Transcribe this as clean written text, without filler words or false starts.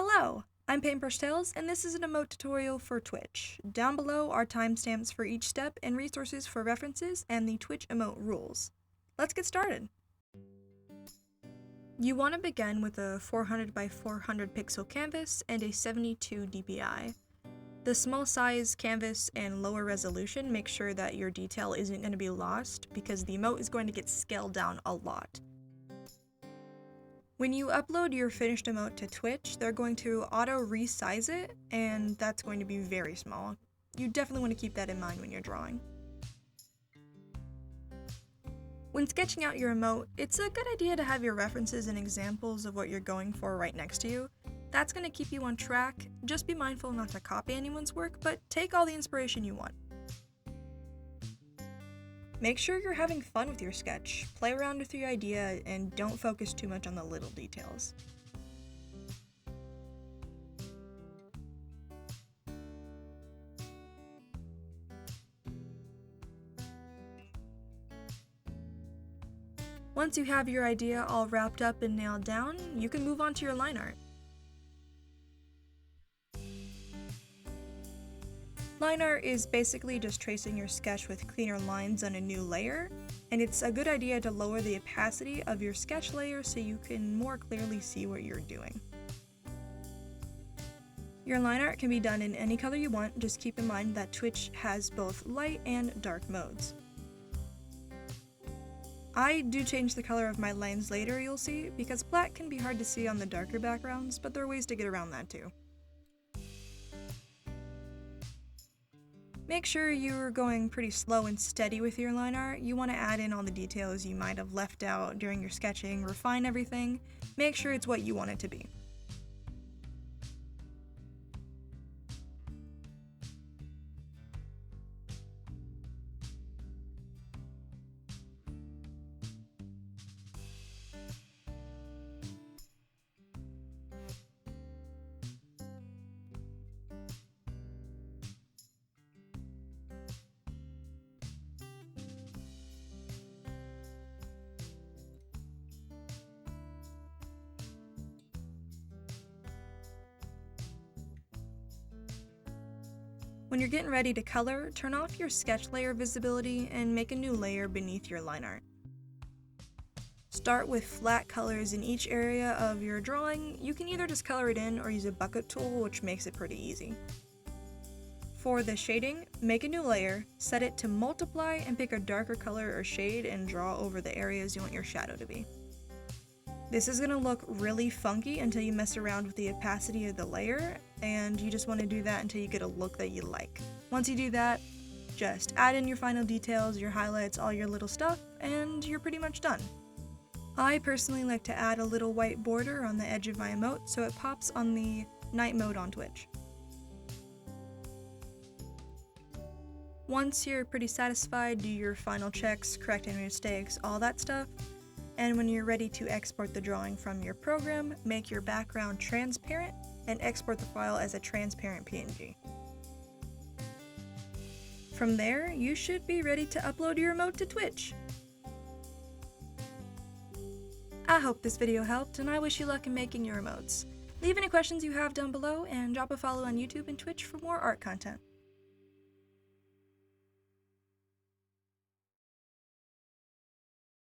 Hello, I'm Paintbrush Tales, and this is an emote tutorial for Twitch. Down below are timestamps for each step and resources for references and the Twitch emote rules. Let's get started. You want to begin with a 400 by 400 pixel canvas and a 72 dpi. The small size canvas and lower resolution make sure that your detail isn't going to be lost because the emote is going to get scaled down a lot. When you upload your finished emote to Twitch, they're going to auto resize it, and that's going to be very small. You definitely want to keep that in mind when you're drawing. When sketching out your emote, it's a good idea to have your references and examples of what you're going for right next to you. That's going to keep you on track. Just be mindful not to copy anyone's work, but take all the inspiration you want. Make sure you're having fun with your sketch, play around with your idea, and don't focus too much on the little details. Once you have your idea all wrapped up and nailed down, you can move on to your line art. Line art is basically just tracing your sketch with cleaner lines on a new layer, and it's a good idea to lower the opacity of your sketch layer so you can more clearly see what you're doing. Your line art can be done in any color you want, just keep in mind that Twitch has both light and dark modes. I do change the color of my lines later, you'll see, because black can be hard to see on the darker backgrounds, but there are ways to get around that too. Make sure you're going pretty slow and steady with your line art. You want to add in all the details you might have left out during your sketching, refine everything, make sure it's what you want it to be. When you're getting ready to color, turn off your sketch layer visibility and make a new layer beneath your line art. Start with flat colors in each area of your drawing. You can either just color it in or use a bucket tool, which makes it pretty easy. For the shading, make a new layer, set it to multiply, and pick a darker color or shade and draw over the areas you want your shadow to be. This is going to look really funky until you mess around with the opacity of the layer, and you just want to do that until you get a look that you like. Once you do that, just add in your final details, your highlights, all your little stuff, and you're pretty much done. I personally like to add a little white border on the edge of my emote so it pops on the night mode on Twitch. Once you're pretty satisfied, do your final checks, correct any mistakes, all that stuff. And when you're ready to export the drawing from your program, make your background transparent and export the file as a transparent PNG. From there, you should be ready to upload your emote to Twitch. I hope this video helped, and I wish you luck in making your emotes. Leave any questions you have down below, and drop a follow on YouTube and Twitch for more art content.